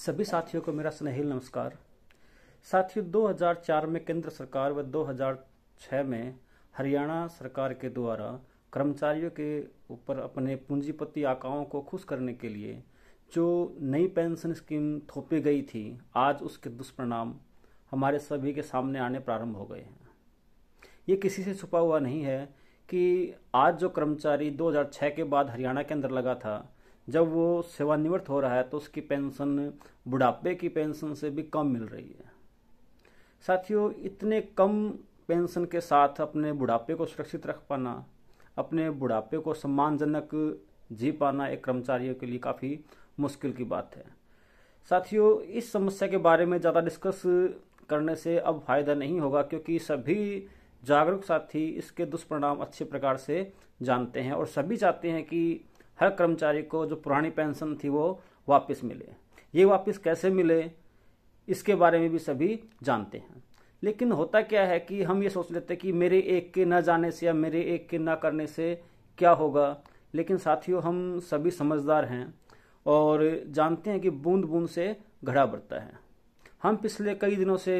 सभी साथियों को मेरा स्नेहिल नमस्कार। साथियों, 2004 में केंद्र सरकार व 2006 में हरियाणा सरकार के द्वारा कर्मचारियों के ऊपर अपने पूंजीपति आकाओं को खुश करने के लिए जो नई पेंशन स्कीम थोपी गई थी, आज उसके दुष्परिणाम हमारे सभी के सामने आने प्रारंभ हो गए हैं। ये किसी से छुपा हुआ नहीं है कि आज जो कर्मचारी 2006 के बाद हरियाणा के अंदर लगा था, जब वो सेवानिवृत्त हो रहा है तो उसकी पेंशन बुढ़ापे की पेंशन से भी कम मिल रही है। साथियों, इतने कम पेंशन के साथ अपने बुढ़ापे को सुरक्षित रख पाना, अपने बुढ़ापे को सम्मानजनक जी पाना एक कर्मचारियों के लिए काफ़ी मुश्किल की बात है। साथियों, इस समस्या के बारे में ज़्यादा डिस्कस करने से अब फायदा नहीं होगा, क्योंकि सभी जागरूक साथी इसके दुष्परिणाम अच्छे प्रकार से जानते हैं और सभी चाहते हैं कि हर कर्मचारी को जो पुरानी पेंशन थी वो वापस मिले। ये वापस कैसे मिले, इसके बारे में भी सभी जानते हैं। लेकिन होता क्या है कि हम ये सोच लेते हैं कि मेरे एक के न जाने से या मेरे एक के न करने से क्या होगा। लेकिन साथियों, हम सभी समझदार हैं और जानते हैं कि बूंद बूंद से घड़ा भरता है। हम पिछले कई दिनों से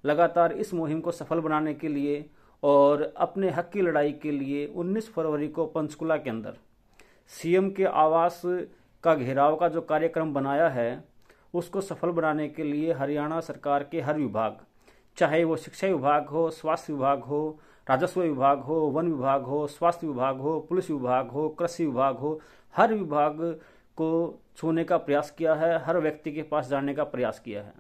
लगातार इस मुहिम को सफल बनाने के लिए और अपने हक की लड़ाई के लिए 19 फरवरी को पंचकुला के अंदर सीएम के आवास का घेराव का जो कार्यक्रम बनाया है, उसको सफल बनाने के लिए हरियाणा सरकार के हर विभाग, चाहे वो शिक्षा विभाग हो, स्वास्थ्य विभाग हो, राजस्व विभाग हो, वन विभाग हो, स्वास्थ्य विभाग हो, पुलिस विभाग हो, कृषि विभाग हो, हर विभाग को छूने का प्रयास किया है, हर व्यक्ति के पास जाने का प्रयास किया है।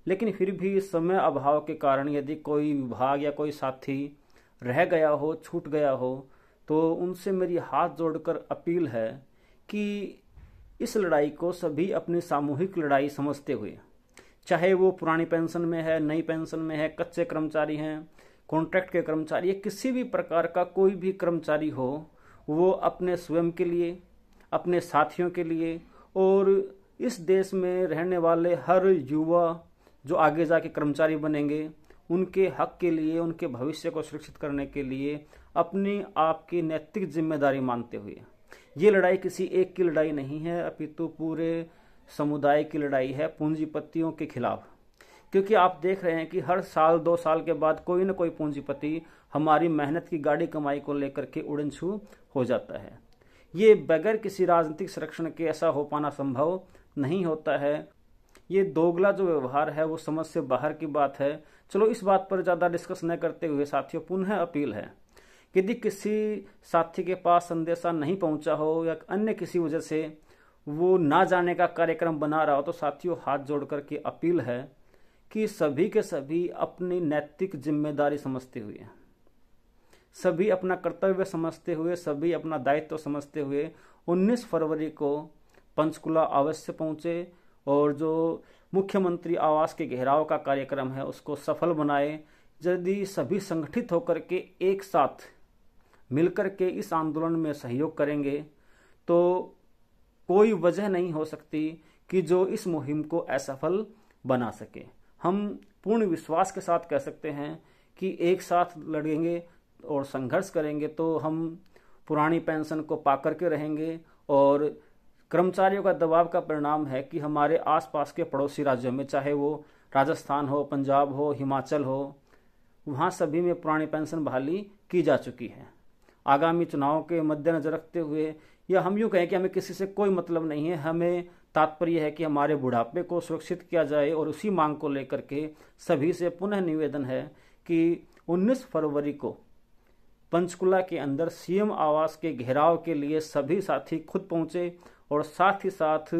लेकिन फिर भी समय अभाव के कारण यदि कोई विभाग या कोई साथी रह गया हो, छूट गया हो, तो उनसे मेरी हाथ जोड़कर अपील है कि इस लड़ाई को सभी अपनी सामूहिक लड़ाई समझते हुए, चाहे वो पुरानी पेंशन में है, नई पेंशन में है, कच्चे कर्मचारी हैं, कॉन्ट्रैक्ट के कर्मचारी, या किसी भी प्रकार का कोई भी कर्मचारी हो, वो अपने स्वयं के लिए, अपने साथियों के लिए और इस देश में रहने वाले हर युवा जो आगे जाके कर्मचारी बनेंगे, उनके हक के लिए, उनके भविष्य को सुरक्षित करने के लिए अपनी आपकी नैतिक जिम्मेदारी मानते हुए, ये लड़ाई किसी एक की लड़ाई नहीं है, अपितु पूरे समुदाय की लड़ाई है पूंजीपतियों के खिलाफ। क्योंकि आप देख रहे हैं कि हर साल 2 साल के बाद कोई न कोई पूंजीपति हमारी मेहनत की गाड़ी कमाई को लेकर के उड़न छू हो जाता है। ये बगैर किसी राजनीतिक संरक्षण के ऐसा हो पाना संभव नहीं होता है। ये दोगला जो व्यवहार है वो समझ से बाहर की बात है। चलो, इस बात पर ज़्यादा डिस्कस न करते हुए साथियों, पुनः अपील है कि यदि किसी साथी के पास संदेशा नहीं पहुंचा हो या अन्य किसी वजह से वो ना जाने का कार्यक्रम बना रहा हो, तो साथियों हाथ जोड़ करके अपील है कि सभी के सभी अपनी नैतिक जिम्मेदारी समझते हुए, सभी अपना कर्तव्य समझते हुए, सभी अपना दायित्व समझते हुए 19 फरवरी को पंचकुला अवश्य पहुंचे और जो मुख्यमंत्री आवास के घेराव का कार्यक्रम है उसको सफल बनाए। यदि सभी संगठित होकर के एक साथ मिलकर के इस आंदोलन में सहयोग करेंगे तो कोई वजह नहीं हो सकती कि जो इस मुहिम को असफल बना सके। हम पूर्ण विश्वास के साथ कह सकते हैं कि एक साथ लड़ेंगे और संघर्ष करेंगे तो हम पुरानी पेंशन को पाकर के रहेंगे। और कर्मचारियों का दबाव का परिणाम है कि हमारे आसपास के पड़ोसी राज्यों में, चाहे वो राजस्थान हो, पंजाब हो, हिमाचल हो, वहाँ सभी में पुरानी पेंशन बहाली की जा चुकी है। आगामी चुनाव के मद्देनजर रखते हुए, या हम यूँ कहें कि हमें किसी से कोई मतलब नहीं है, हमें तात्पर्य है कि हमारे बुढ़ापे को सुरक्षित किया जाए। और उसी मांग को लेकर के सभी से पुनः निवेदन है कि 19 फरवरी को पंचकुला के अंदर सीएम आवास के घेराव के लिए सभी साथी खुद पहुंचे और साथ ही साथ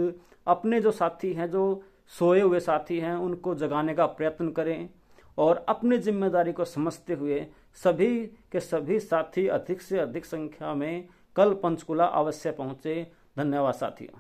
अपने जो साथी हैं, जो सोए हुए साथी हैं, उनको जगाने का प्रयत्न करें और अपनी जिम्मेदारी को समझते हुए सभी के सभी साथी अधिक से अधिक संख्या में कल पंचकुला अवश्य पहुंचे। धन्यवाद साथियों।